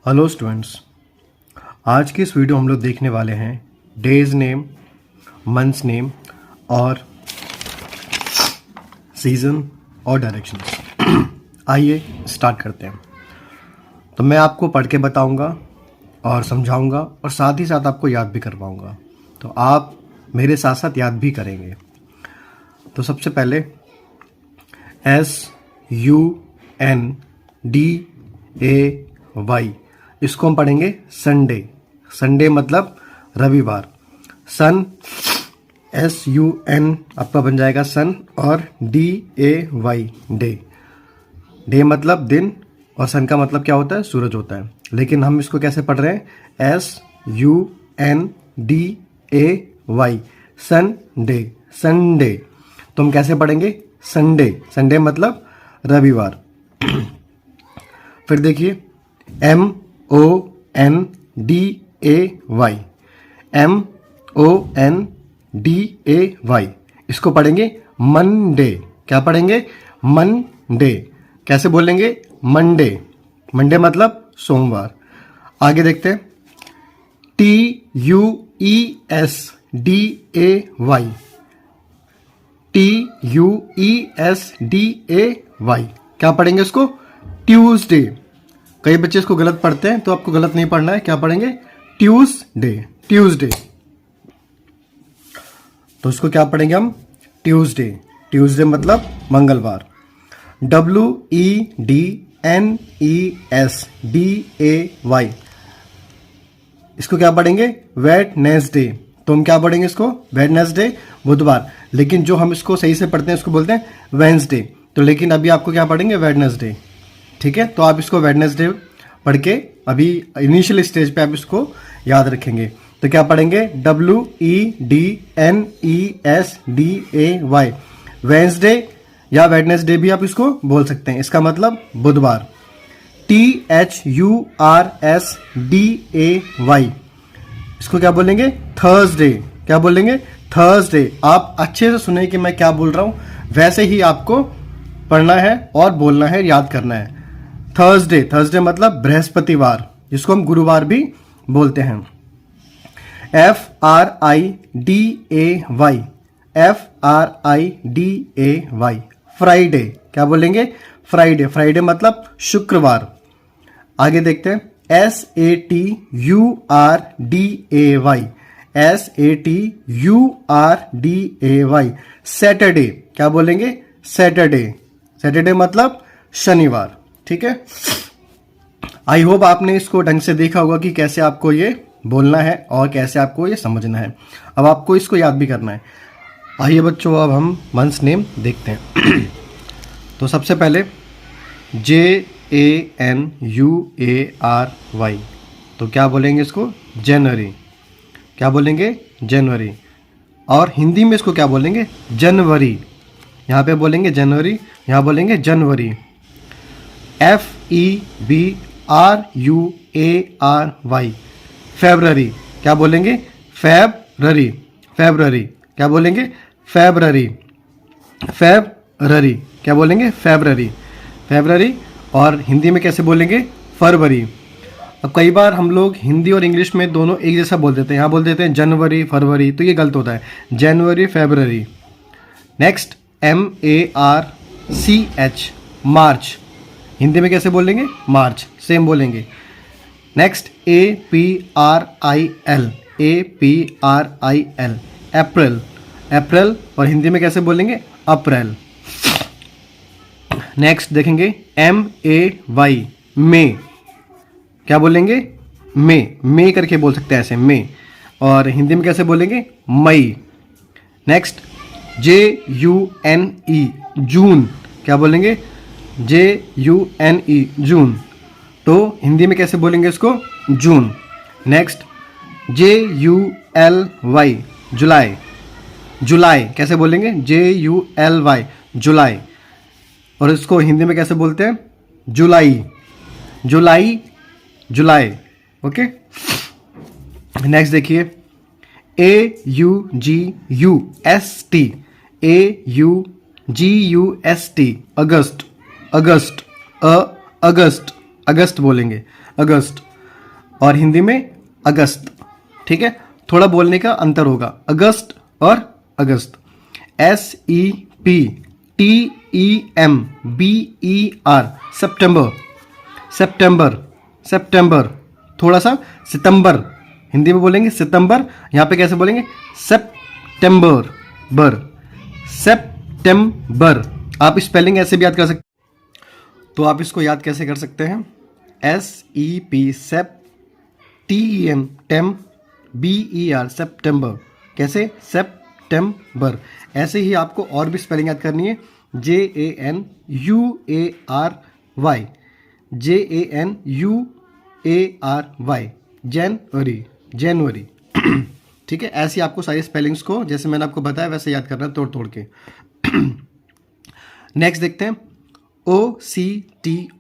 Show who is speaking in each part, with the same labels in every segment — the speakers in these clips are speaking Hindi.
Speaker 1: हेलो स्टूडेंट्स, आज की इस वीडियो हम लोग देखने वाले हैं डेज नेम, मंथ्स नेम और सीज़न और डायरेक्शंस। आइए स्टार्ट करते हैं। तो मैं आपको पढ़ के बताऊंगा और समझाऊंगा और साथ ही साथ आपको याद भी करवाऊंगा, तो आप मेरे साथ साथ याद भी करेंगे। तो सबसे पहले SUNDAY, इसको हम पढ़ेंगे संडे। संडे मतलब रविवार। सन SUN आपका बन जाएगा सन और DAY डे। डे मतलब दिन और सन का मतलब क्या होता है? सूरज होता है। लेकिन हम इसको कैसे पढ़ रहे हैं? SUNDAY, Sunday. संडे तो हम कैसे पढ़ेंगे? संडे। संडे मतलब रविवार। फिर देखिए MONDAY, इसको पढ़ेंगे मंडे। क्या पढ़ेंगे? मंडे। कैसे बोलेंगे? मंडे। मंडे मतलब सोमवार। आगे देखते हैं TUESDAY, क्या पढ़ेंगे इसको? ट्यूसडे। कई बच्चे इसको गलत पढ़ते हैं, तो आपको गलत नहीं पढ़ना है। क्या पढ़ेंगे? ट्यूसडे। ट्यूसडे तो इसको क्या पढ़ेंगे हम? ट्यूसडे। ट्यूसडे मतलब मंगलवार। WEDNESDAY, इसको क्या पढ़ेंगे? वेडनेसडे। तो हम क्या पढ़ेंगे इसको? वेडनेसडे, बुधवार। लेकिन जो हम इसको सही से पढ़ते हैं उसको बोलते हैं वेंसडे। तो लेकिन अभी आपको क्या पढ़ेंगे? वेडनेसडे। ठीक है, तो आप इसको वेडनेसडे पढ़ के अभी इनिशियल स्टेज पे आप इसको याद रखेंगे। तो क्या पढ़ेंगे? WEDNESDAY, वेंसडे या वेडनेसडे भी आप इसको बोल सकते हैं। इसका मतलब बुधवार। THURSDAY, इसको क्या बोलेंगे? थर्सडे। क्या बोलेंगे? थर्सडे। आप अच्छे से सुने कि मैं क्या बोल रहा हूं, वैसे ही आपको पढ़ना है और बोलना है, याद करना है। थर्सडे। थर्सडे मतलब बृहस्पतिवार, जिसको हम गुरुवार भी बोलते हैं। FRIDAY, Friday. क्या बोलेंगे? फ्राइडे। फ्राइडे मतलब शुक्रवार। आगे देखते हैं SATURDAY, सैटरडे। क्या बोलेंगे? सैटरडे। सैटरडे मतलब शनिवार। ठीक है, आई होप आपने इसको ढंग से देखा होगा कि कैसे आपको ये बोलना है और कैसे आपको ये समझना है। अब आपको इसको याद भी करना है। आइए बच्चों, अब हम मंथ्स नेम देखते हैं। तो सबसे पहले JANUARY, तो क्या बोलेंगे इसको? जनवरी। क्या बोलेंगे? जनवरी। और हिंदी में इसको क्या बोलेंगे? जनवरी। यहाँ पे बोलेंगे जनवरी, यहाँ बोलेंगे जनवरी। FEBRUARY, फेब्रवरी। क्या बोलेंगे? फेब्रवरी। फेब्रवरी। क्या बोलेंगे? फेब्रवरी। फेब्रवरी। क्या बोलेंगे? फेब्रवरी। फेब्रवरी। और हिंदी में कैसे बोलेंगे? फरवरी। अब कई बार हम लोग हिंदी और इंग्लिश में दोनों एक जैसा बोल देते हैं। यहाँ बोल देते हैं जनवरी, फरवरी, तो ये गलत होता है। जनवरी, फेब्रवरी। नेक्स्ट MARCH, मार्च। हिंदी में कैसे बोलेंगे? मार्च। सेम बोलेंगे। नेक्स्ट APRIL, अप्रैल। अप्रैल। और हिंदी में कैसे बोलेंगे? अप्रैल। नेक्स्ट देखेंगे MAY, मे। क्या बोलेंगे? मे। मे करके बोल सकते हैं ऐसे, मे। और हिंदी में कैसे बोलेंगे? मई। नेक्स्ट JUNE, जून। क्या बोलेंगे? JUNE, जून। तो हिंदी में कैसे बोलेंगे इसको? जून। नेक्स्ट JULY, जुलाई। जुलाई कैसे बोलेंगे? JULY, जुलाई। और इसको हिंदी में कैसे बोलते हैं? जुलाई। जुलाई, जुलाई। ओके। नेक्स्ट देखिए AUGUST, अगस्त। अगस्त। अगस्त। अगस्त बोलेंगे, अगस्त। और हिंदी में अगस्त। ठीक है, थोड़ा बोलने का अंतर होगा, अगस्त और अगस्त। SEPTEMBER सितंबर, सितंबर, सितंबर। थोड़ा सा सितंबर हिंदी में बोलेंगे सितंबर, यहाँ पे कैसे बोलेंगे सितंबर, बर, सितंबर। आप स्पेलिंग ऐसे भी याद कर सकते, तो आप इसको याद कैसे कर सकते हैं, SEP सेप, TEM टेम, BER सितंबर, कैसे सितंबर। ऐसे ही आपको और भी स्पेलिंग याद करनी है, JANUARY, JANUARY, जनवरी, जनवरी। ठीक है, ऐसी आपको सारी स्पेलिंग्स को जैसे मैंने आपको बताया वैसे याद करना है, तोड़ तोड़ के। नेक्स्ट देखते हैं, OCTOBER,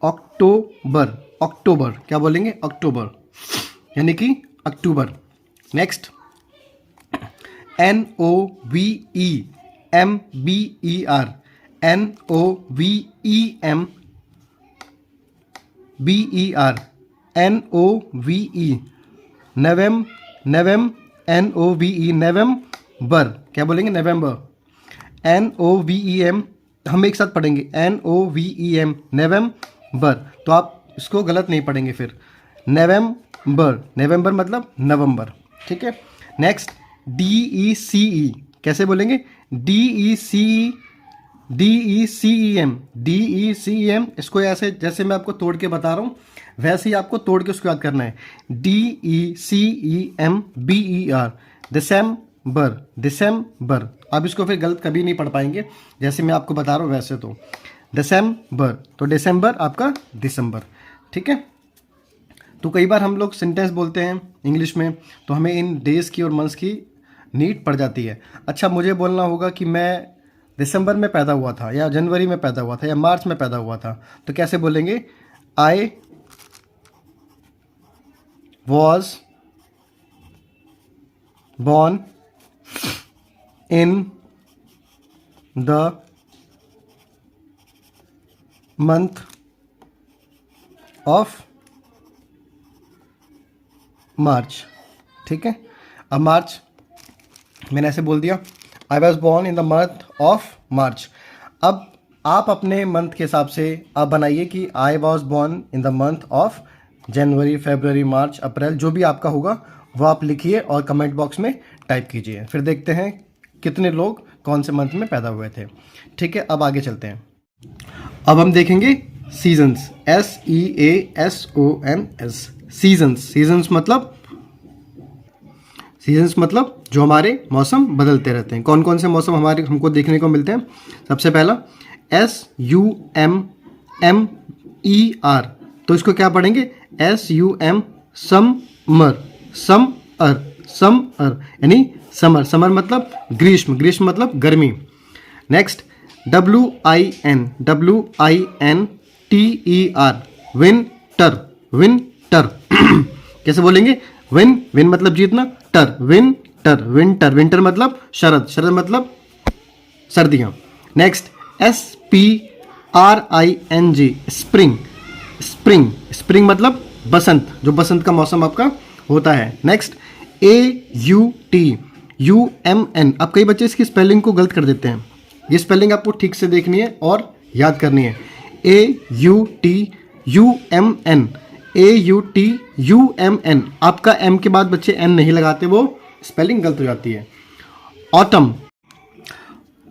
Speaker 1: अक्टूबर, अक्टूबर, क्या बोलेंगे अक्टूबर, यानी कि October. Next NOVEMBER, NOVEMBER, NOVE, नवम, नवम, NOVE, नवंबर, क्या बोलेंगे नवंबर, NOVEM, हम एक साथ पढ़ेंगे NOVEM, नवंबर। तो आप इसको गलत नहीं पढ़ेंगे फिर, नवंबर, नवंबर मतलब नवंबर। ठीक है, नेक्स्ट DECE, कैसे बोलेंगे DECE, DECEM, DECEM। इसको ऐसे जैसे मैं आपको तोड़ के बता रहा हूँ वैसे ही आपको तोड़ के उसको याद करना है, DECEMBER, दिसंबर, दिसंबर। आप इसको फिर गलत कभी नहीं पढ़ पाएंगे, जैसे मैं आपको बता रहा हूँ वैसे, तो दिसंबर, तो दिसंबर आपका दिसंबर। ठीक है, तो कई बार हम लोग सेंटेंस बोलते हैं इंग्लिश में तो हमें इन डेज़ की और मंथ्स की नीड पड़ जाती है। अच्छा, मुझे बोलना होगा कि मैं दिसंबर में पैदा हुआ था, या जनवरी में पैदा हुआ था, या मार्च में पैदा हुआ था, तो कैसे बोलेंगे, आई was born in the month of March. ठीक है, अब मार्च मैंने ऐसे बोल दिया, आई was born in the month of March. अब आप अपने मंथ के हिसाब से आप बनाइए कि I was born in the month of January, February, March, April, जो भी आपका होगा वो आप लिखिए और कमेंट बॉक्स में टाइप कीजिए। फिर देखते हैं कितने लोग कौन से मंथ में पैदा हुए थे। ठीक है, अब आगे चलते हैं। अब हम देखेंगे सीजन्स, SEASONS, सीजन्स। सीजन्स मतलब जो हमारे मौसम बदलते रहते हैं। कौन कौन से मौसम हमारे हमको देखने को मिलते हैं, सबसे पहला SUMMER, तो इसको क्या पढ़ेंगे SUM, समर, समर, समर यानी समर, समर मतलब ग्रीष्म, ग्रीष्म मतलब गर्मी। Next WINTER, winter, winter. कैसे बोलेंगे, विन मतलब जीतना, टर, विंटर, विंटर, विंटर मतलब शरद, शरद मतलब सर्दियाँ। Next SPRING, spring, spring, spring मतलब बसंत, जो बसंत का मौसम आपका होता है। नेक्स्ट AUTUMN, अब कई बच्चे इसकी स्पेलिंग को गलत कर देते हैं, ये स्पेलिंग आपको ठीक से देखनी है और याद करनी है। AUTUMN, AUTUMN, आपका M के बाद बच्चे N नहीं लगाते, वो स्पेलिंग गलत हो जाती है। ऑटम,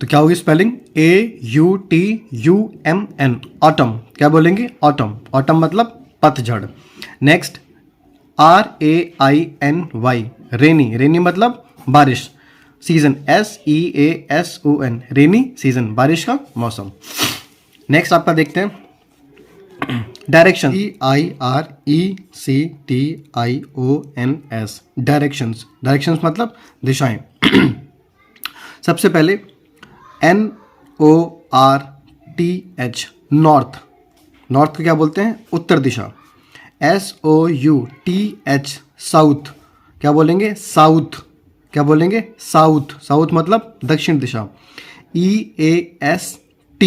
Speaker 1: तो क्या होगी स्पेलिंग AUTUMN, ऑटम, क्या बोलेंगे ऑटम, ऑटम मतलब पतझड़। नेक्स्ट RAINY, रेनी, रेनी मतलब बारिश, सीजन, SEASON, रेनी सीजन, बारिश का मौसम। नेक्स्ट आपका देखते हैं डायरेक्शन, DIRECTIONS, डायरेक्शंस, डायरेक्शंस मतलब दिशाएं। सबसे पहले NORTH, नॉर्थ, नॉर्थ को क्या बोलते हैं उत्तर दिशा। SOUTH, साउथ, क्या बोलेंगे साउथ, क्या बोलेंगे साउथ, साउथ मतलब दक्षिण दिशा। EAST,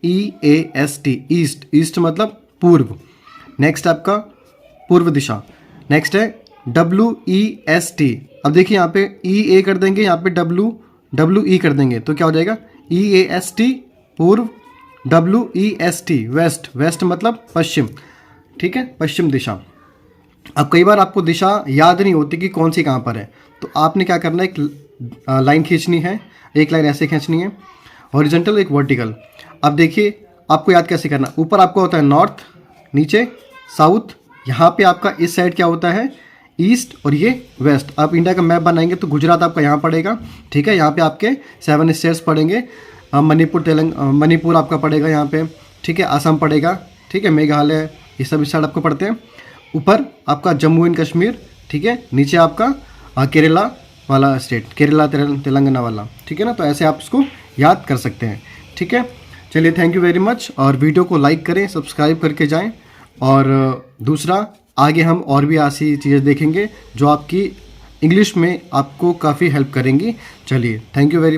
Speaker 1: EAST, ईस्ट, ईस्ट मतलब पूर्व। नेक्स्ट आपका पूर्व दिशा। नेक्स्ट है WEST। अब देखिए यहाँ पे EA कर देंगे, यहाँ पे WE कर देंगे, तो क्या हो जाएगा EAST पूर्व, WEST वेस्ट, वेस्ट मतलब पश्चिम, ठीक है, पश्चिम दिशा। अब कई बार आपको दिशा याद नहीं होती कि कौन सी कहाँ पर है, तो आपने क्या करना है, एक लाइन खींचनी है, एक लाइन ऐसे खींचनी है, हॉरिजॉन्टल एक वर्टिकल। अब देखिए आपको याद कैसे करना, ऊपर आपका होता है नॉर्थ, नीचे साउथ, यहाँ पे आपका इस साइड क्या होता है ईस्ट, और ये वेस्ट। आप इंडिया का मैप बनाएंगे तो गुजरात आपका यहाँ पड़ेगा, ठीक है, यहाँ पे आपके 7 स्टेट्स पड़ेंगे, मणिपुर आपका पड़ेगा यहाँ पे, ठीक है, असम पड़ेगा, ठीक है, मेघालय, ये सब इस साइड आपको पड़ते हैं। ऊपर आपका जम्मू एंड कश्मीर, ठीक है, नीचे आपका केरला वाला स्टेट, केरला तेलंगाना वाला, ठीक है ना। तो ऐसे आप इसको याद कर सकते हैं, ठीक है। चलिए, थैंक यू वेरी मच, और वीडियो को लाइक करें, सब्सक्राइब करके जाएं। और दूसरा, आगे हम और भी ऐसी चीज़ें देखेंगे जो आपकी इंग्लिश में आपको काफ़ी हेल्प करेंगी। चलिए, थैंक यू वेरी